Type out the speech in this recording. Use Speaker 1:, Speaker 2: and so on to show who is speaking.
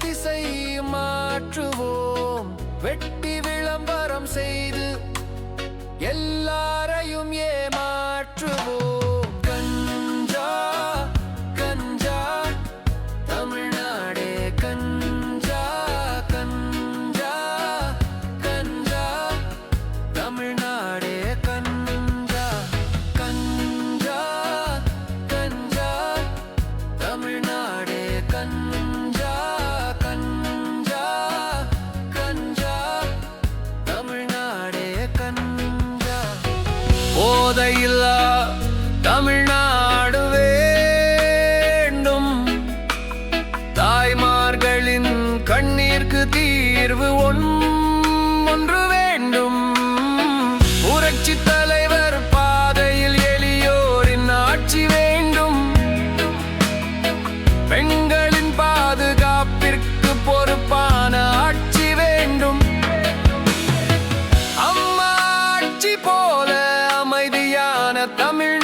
Speaker 1: திசை மாற்றுவோம். வெட்டி விளம்பரம் செய்து எல்லாரையும் ஏமாற்றுவோம். கஞ்சா கஞ்சா தமிழ்நாடே கஞ்சா கஞ்சா கஞ்சா தமிழ்நாடே கஞ்சா கஞ்சா கஞ்சா தமிழ்நாடே கஞ்சா கஞ்சா கஞ்சா தமிழ்நாடே கஞ்சா. போதையில்லா தமிழ்நாடு வேண்டும். தாய்மார்களின் கண்ணீர்க்கு தீர்வு ஒன்று வேண்டும். புரட்சி தலைவர் பாதையில் எளியோரின் ஆட்சி வேண்டும். பெண்களின் பாதுகாப்பிற்கு பொறுப்பான ஆட்சி வேண்டும். அம்மா ஆட்சி போல அமைதியான தமிழ்